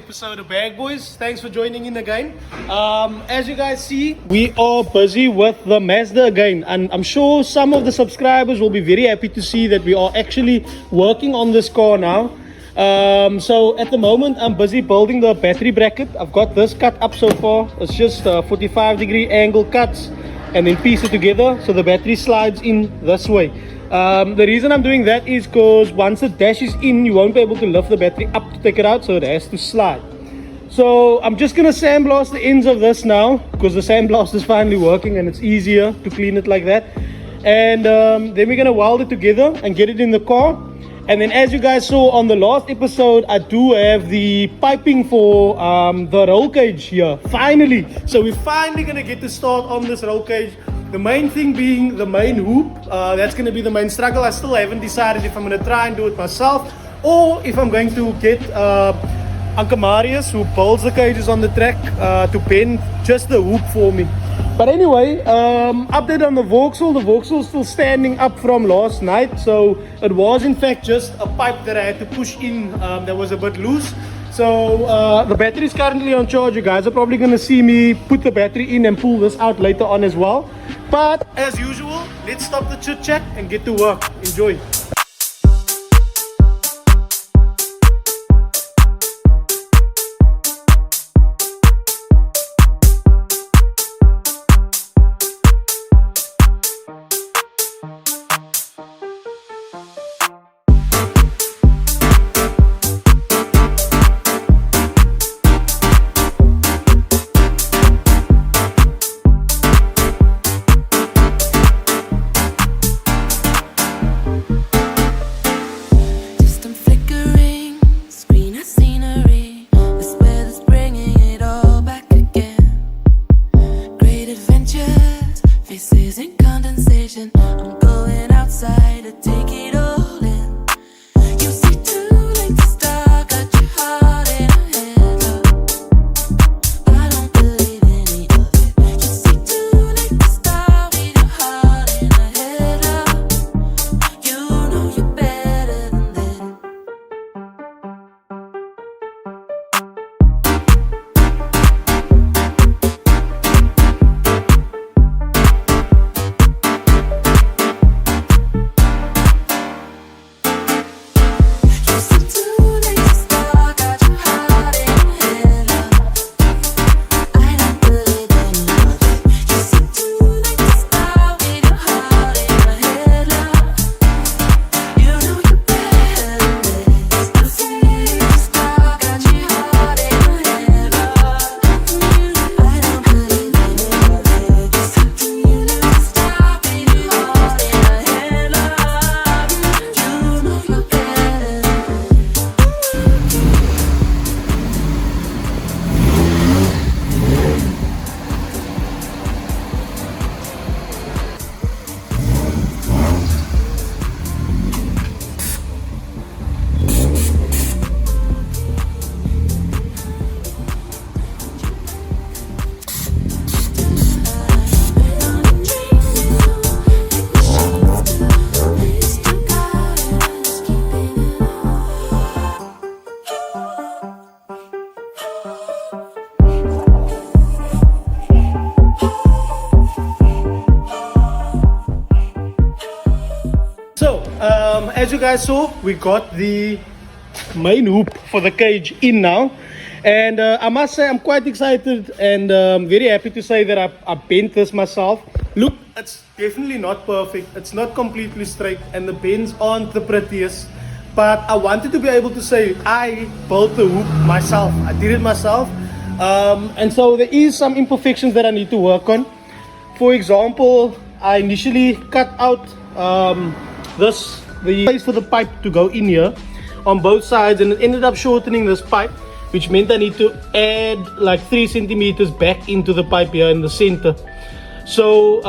episode of Bag Boys. Thanks for joining in again. As you guys see, we are busy with the Mazda again, and I'm sure some of the subscribers will be very happy to see that we are actually working on this car now. So at the moment I'm busy building the battery bracket. I've got this cut up so far. It's just 45-degree angle cuts and then piece it together so the battery slides in this way. The reason I'm doing that is because once the dash is in, you won't be able to lift the battery up to take it out, so it has to slide. So I'm just gonna sandblast the ends of this now, because the sandblast is finally working and it's easier to clean it like that. And then we're gonna weld it together and get it in the car. And then, as you guys saw on the last episode, I do have the piping for the roll cage here, finally. So we're finally gonna get to start on this roll cage. The main thing being the main hoop. That's going to be the main struggle. I still haven't decided if I'm going to try and do it myself or if I'm going to get Uncle Marius, who builds the cages on the track, to bend just the hoop for me. But anyway, update on the Vauxhall. The Vauxhall is still standing up from last night. So it was in fact just a pipe that I had to push in that was a bit loose. So the battery is currently on charge. You guys are probably going to see me put the battery in and pull this out later on as well. But as usual, let's stop the chit chat and get to work. Enjoy. As you guys saw, we got the main hoop for the cage in now, and I must say I'm quite excited and very happy to say that I bent this myself. Look, it's definitely not perfect, it's not completely straight, and the bends aren't the prettiest, but I wanted to be able to say I built the hoop myself. I did it myself, and so there is some imperfections that I need to work on. For example, I initially cut out the place for the pipe to go in here on both sides, and it ended up shortening this pipe, which meant I need to add like 3 centimeters back into the pipe here in the center. So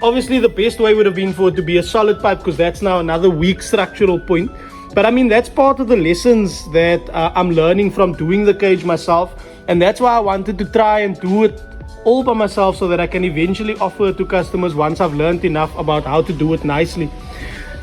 obviously the best way would have been for it to be a solid pipe, because that's now another weak structural point. But I mean, that's part of the lessons that I'm learning from doing the cage myself, and that's why I wanted to try and do it all by myself, so that I can eventually offer it to customers once I've learned enough about how to do it nicely.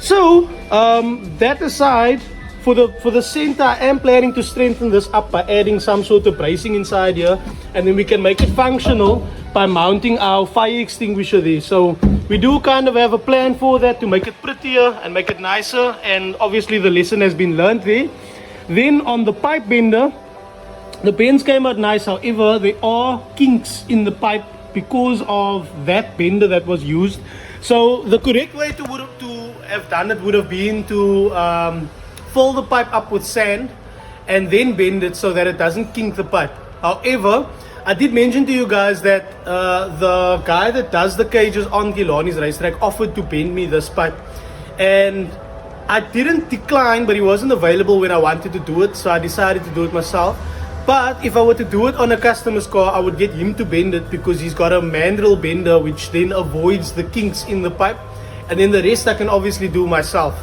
So that aside, For the center, I am planning to strengthen this up by adding some sort of bracing inside here, and then we can make it functional by mounting our fire extinguisher there. So we do kind of have a plan for that, to make it prettier and make it nicer, and obviously the lesson has been learned there. Then on the pipe bender, the bends came out nice, however there are kinks in the pipe because of that bender that was used. So the correct way to have done it would have been to fill the pipe up with sand and then bend it so that it doesn't kink the pipe. However, I did mention to you guys that the guy that does the cages on Gilani's racetrack offered to bend me this pipe, and I didn't decline, but he wasn't available when I wanted to do it, so I decided to do it myself. But if I were to do it on a customer's car, I would get him to bend it, because he's got a mandrel bender which then avoids the kinks in the pipe, and then the rest I can obviously do myself.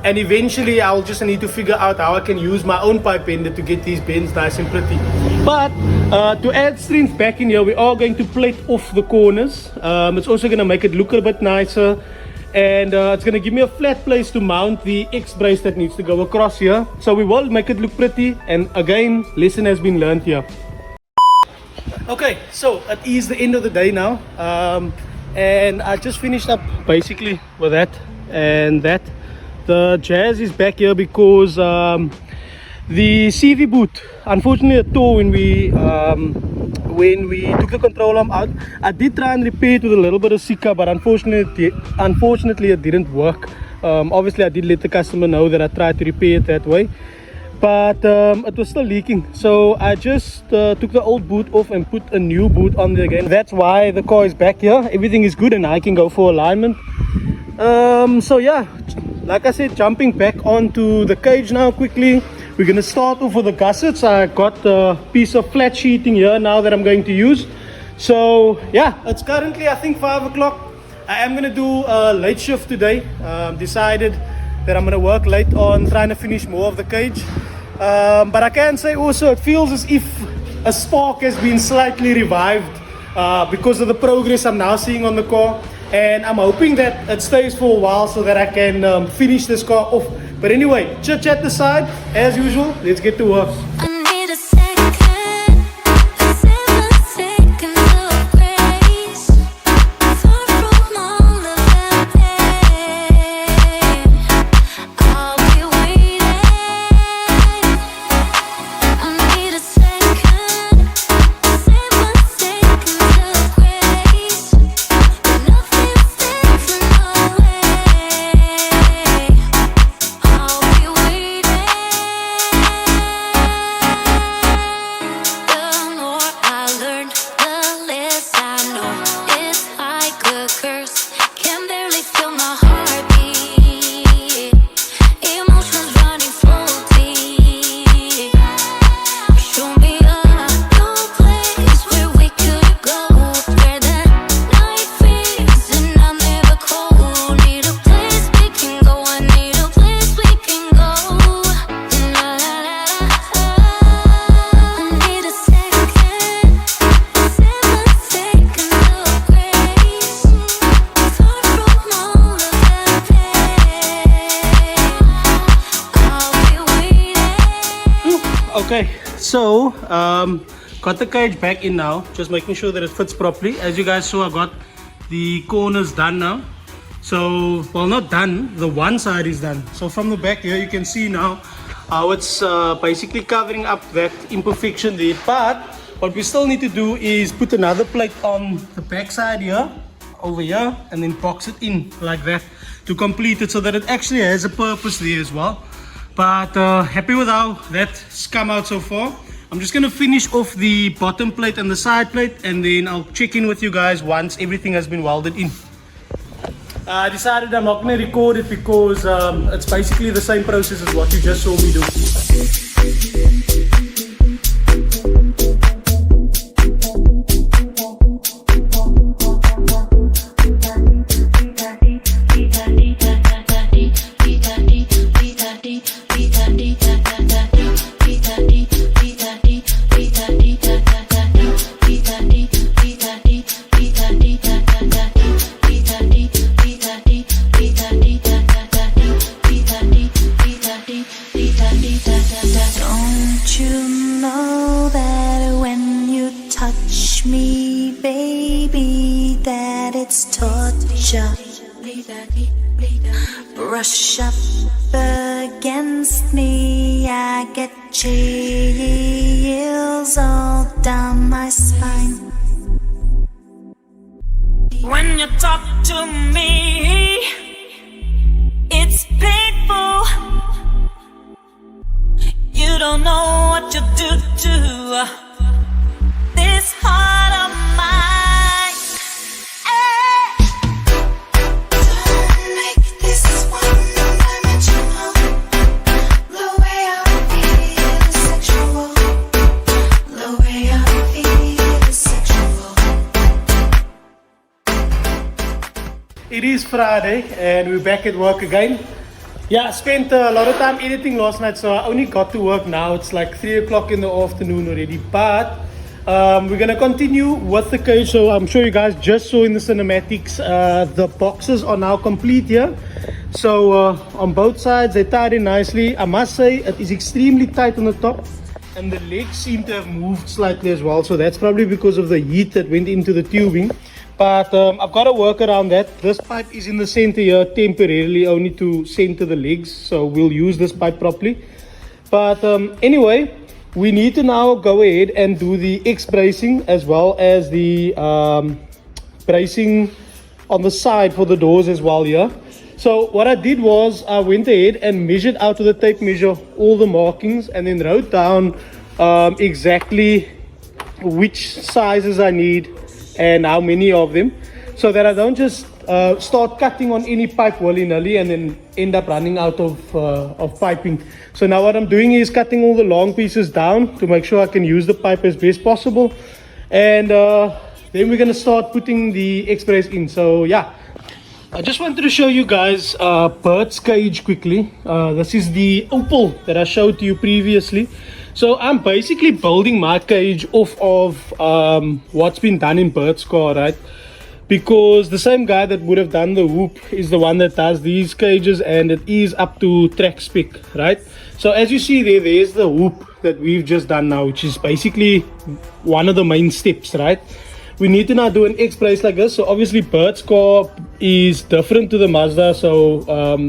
And eventually I'll just need to figure out how I can use my own pipe bender to get these bends nice and pretty. But to add strength back in here, we are going to plate off the corners. It's also going to make it look a bit nicer, and it's going to give me a flat place to mount the X brace that needs to go across here. So we will make it look pretty, and again, lesson has been learned here. Okay, so it is the end of the day now, and I just finished up basically with that and that. The Jazz is back here because the CV boot unfortunately tore when we took the control arm out. I did try and repair it with a little bit of Sika, but unfortunately it didn't work. Obviously I did let the customer know that I tried to repair it that way, but it was still leaking, so I just took the old boot off and put a new boot on there again. That's why the car is back here. Everything is good and I can go for alignment. So yeah, like I said, jumping back onto the cage now quickly. We're going to start off with the gussets. I got a piece of flat sheeting here now that I'm going to use. So yeah, it's currently I think 5 o'clock. I am going to do a late shift today. Decided that I'm going to work late on trying to finish more of the cage. But I can say also it feels as if a spark has been slightly revived because of the progress I'm now seeing on the car. And I'm hoping that it stays for a while so that I can finish this car off. But anyway, chit chat aside, as usual, let's get to work. Okay, so got the cage back in now, just making sure that it fits properly. As you guys saw, I got the corners done now. So, well, not done, the one side is done. So from the back here you can see now how it's basically covering up that imperfection there. But what we still need to do is put another plate on the back side here, over here, and then box it in like that to complete it so that it actually has a purpose there as well. But happy with how that's come out so far. I'm just going to finish off the bottom plate and the side plate, and then I'll check in with you guys once everything has been welded in. I decided I'm not going to record it because it's basically the same process as what you just saw me do. baby, that it's torture. Brush up against me, I get chills all down my spine. When you talk to me, it's painful. You don't know what you do to this heart of mine. Don't make this one-dimensional. The way I feel is sexual. The way I feel is sexual. It is Friday and we're back at work again. Yeah, I spent a lot of time editing last night, so I only got to work now. It's like 3 o'clock in the afternoon already. But we're going to continue with the cage. So I'm sure you guys just saw in the cinematics, the boxes are now complete here. So on both sides, they tied in nicely. I must say it is extremely tight on the top. And the legs seem to have moved slightly as well. So that's probably because of the heat that went into the tubing. But I've got to work around that. This pipe is in the center here temporarily, only to center the legs. So we'll use this pipe properly. But anyway, we need to now go ahead and do the X bracing as well as the bracing on the side for the doors as well here. So what I did was I went ahead and measured out with the tape measure all the markings and then wrote down exactly which sizes I need and how many of them, so that I don't just start cutting on any pipe willy-nilly and then end up running out of piping. So now what I'm doing is cutting all the long pieces down to make sure I can use the pipe as best possible, and then we're going to start putting the X-brace in. So yeah, I just wanted to show you guys Bert's cage quickly. This is the opal that I showed to you previously. So I'm basically building my cage off of what's been done in Bert's car, right? Because the same guy that would have done the hoop is the one that does these cages, and it is up to track spec, right? So as you see there's the hoop that we've just done now, which is basically one of the main steps, right? We need to now do an X brace like this. So obviously Bert's car is different to the Mazda, so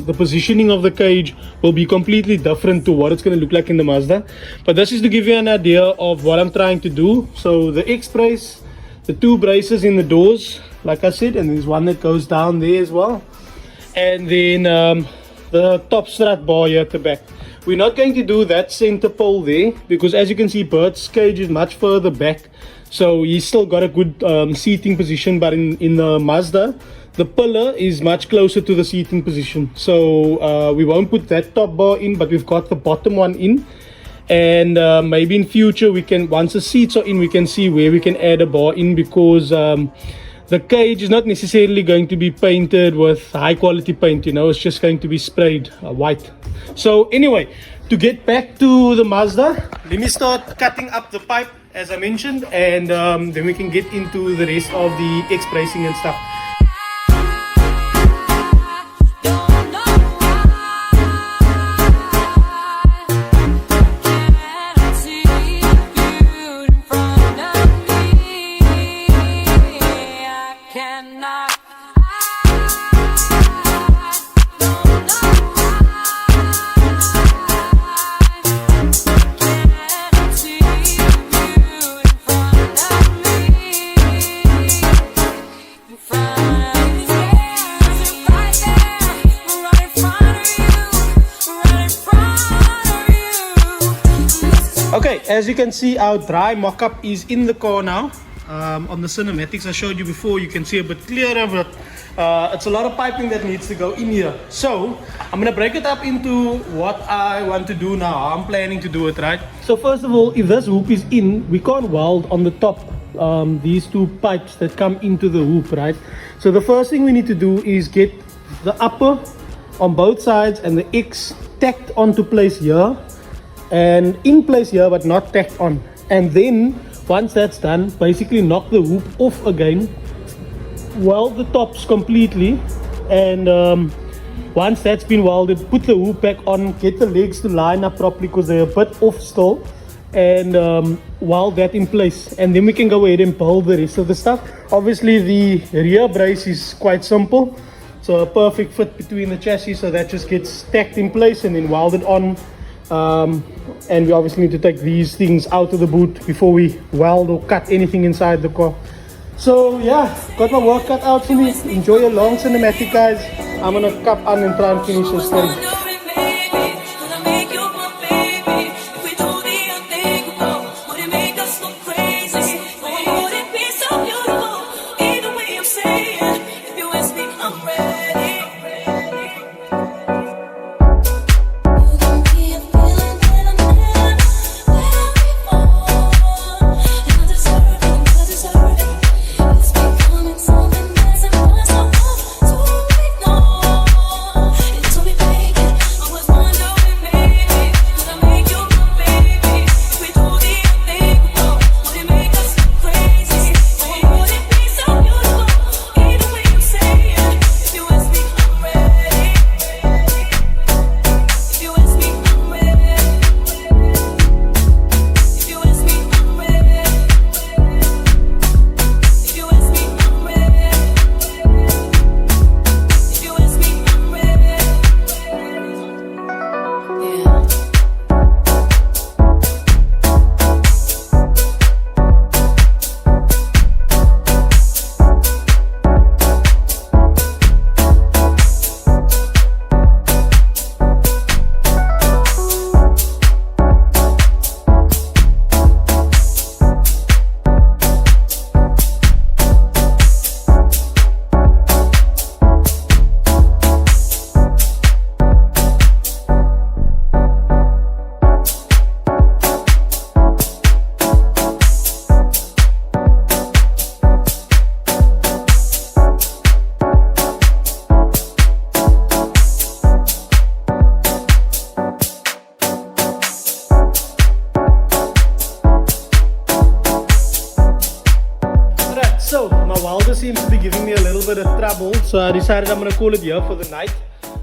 the positioning of the cage will be completely different to what it's going to look like in the Mazda. But this is to give you an idea of what I'm trying to do. So the X brace, the two braces in the doors, like I said, and there's one that goes down there as well, and then the top strut bar here at the back. We're not going to do that center pole there because, as you can see, Bert's cage is much further back. So he's still got a good seating position, but in the Mazda, the pillar is much closer to the seating position. So we won't put that top bar in, but we've got the bottom one in. And maybe in future, we can, once the seats are in, we can see where we can add a bar in, because the cage is not necessarily going to be painted with high quality paint, you know, it's just going to be sprayed white. So anyway, to get back to the Mazda, let me start cutting up the pipe, as I mentioned, and then we can get into the rest of the X bracing and stuff. Okay, as you can see, our dry mock-up is in the car now. On the cinematics I showed you before, you can see a bit clearer, but it's a lot of piping that needs to go in here. So I'm gonna break it up into what I want to do now, how I'm planning to do it, right? So first of all, if this hoop is in, we can't weld on the top these two pipes that come into the hoop, right? So the first thing we need to do is get the upper on both sides and the X tacked onto place here and in place here, but not tacked on. And then once that's done, basically knock the hoop off again, weld the tops completely, and once that's been welded, put the hoop back on, get the legs to line up properly because they're a bit off still, and weld that in place, and then we can go ahead and build the rest of the stuff. Obviously the rear brace is quite simple, so a perfect fit between the chassis, so that just gets stacked in place and then welded on. And we obviously need to take these things out of the boot before we weld or cut anything inside the car. So yeah, got my work cut out for me. Enjoy a long cinematic, guys. I'm gonna cup on and try and finish this thing. So my welder seems to be giving me a little bit of trouble, so I decided I'm gonna call it here for the night.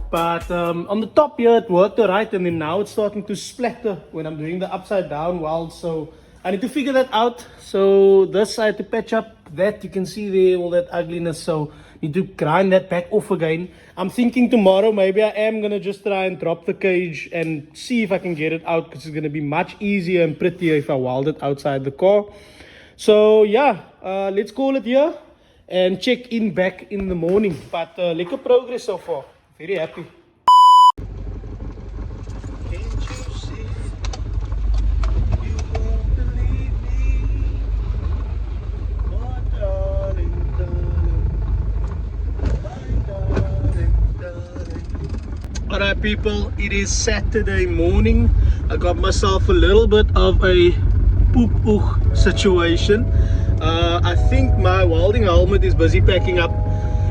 But on the top here it worked alright, and then now it's starting to splatter when I'm doing the upside down weld, so I need to figure that out. So this I had to patch up that, you can see there all that ugliness, so need to grind that back off again. I'm thinking tomorrow maybe I am gonna just try and drop the cage and see if I can get it out, because it's gonna be much easier and prettier if I weld it outside the car. So yeah, let's call it here and check in back in the morning. But lekker progress so far. Very happy. Alright people, it is Saturday morning. I got myself a little bit of a poop situation. I think my welding helmet is busy packing up,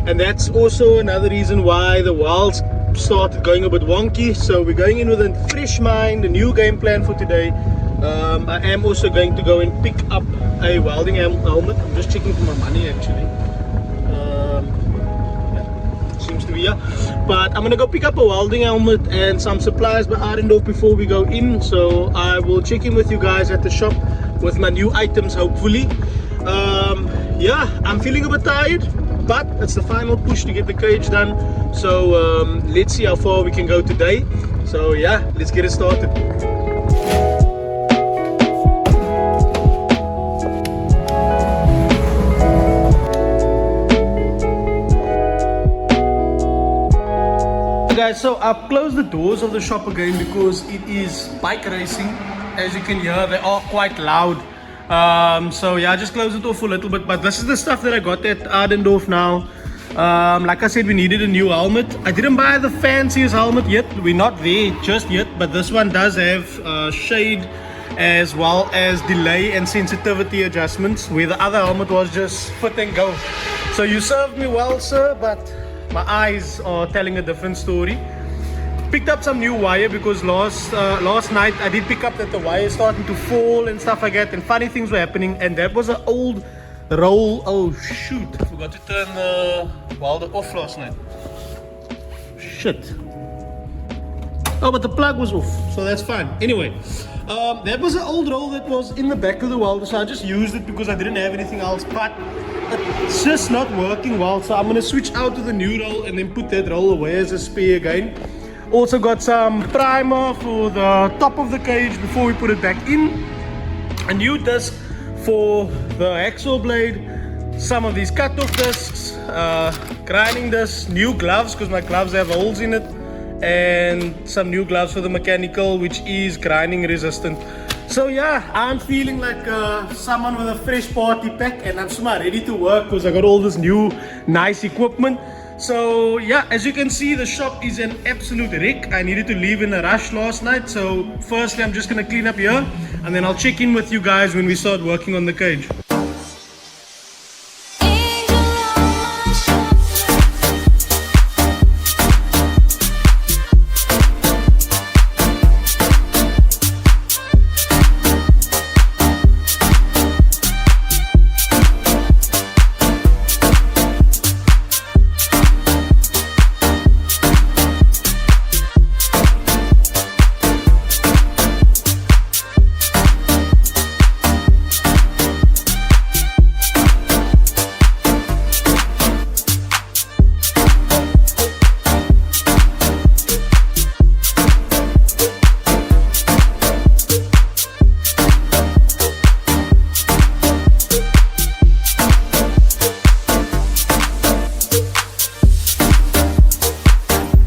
and that's also another reason why the welds started going a bit wonky. So we're going in with a fresh mind, a new game plan for today. I am also going to go and pick up a welding helmet. I'm just checking for my money actually. Seems to be here, but I'm gonna go pick up a welding helmet and some supplies by Arendorf before we go in. So I will check in with you guys at the shop with my new items hopefully. Yeah, I'm feeling a bit tired, but it's the final push to get the cage done. So let's see how far we can go today. So yeah, let's get it started. Guys, so I've closed the doors of the shop again because it is bike racing. As you can hear, they are quite loud. So yeah, I just closed it off a little bit, but this is the stuff that I got at Arendorf now. Like I said, we needed a new helmet. I didn't buy the fanciest helmet yet. We're not there just yet, but this one does have shade as well as delay and sensitivity adjustments, where the other helmet was just fit and go. So you served me well, sir, but my eyes are telling a different story. Picked up some new wire because last night I did pick up that the wire is starting to fall and stuff like that, and funny things were happening, and that was an old roll. Oh shoot, I forgot to turn the welder off last night. Shit. Oh, but the plug was off, so that's fine. Anyway, That was an old roll that was in the back of the welder, so I just used it because I didn't have anything else, but it's just not working well, so I'm going to switch out to the new roll and then put that roll away as a spare again. Also got some primer for the top of the cage before we put it back in, a new disc for the axle blade, some of these cut-off discs, grinding discs, new gloves because my gloves have holes in it, and some new gloves for the mechanical, which is grinding resistant. So yeah, I'm feeling like someone with a fresh party pack, and I'm somewhat ready to work because I got all this new nice equipment. So yeah, as you can see, the shop is an absolute wreck. I needed to leave in a rush last night, so firstly I'm just gonna clean up here and then I'll check in with you guys when we start working on the cage.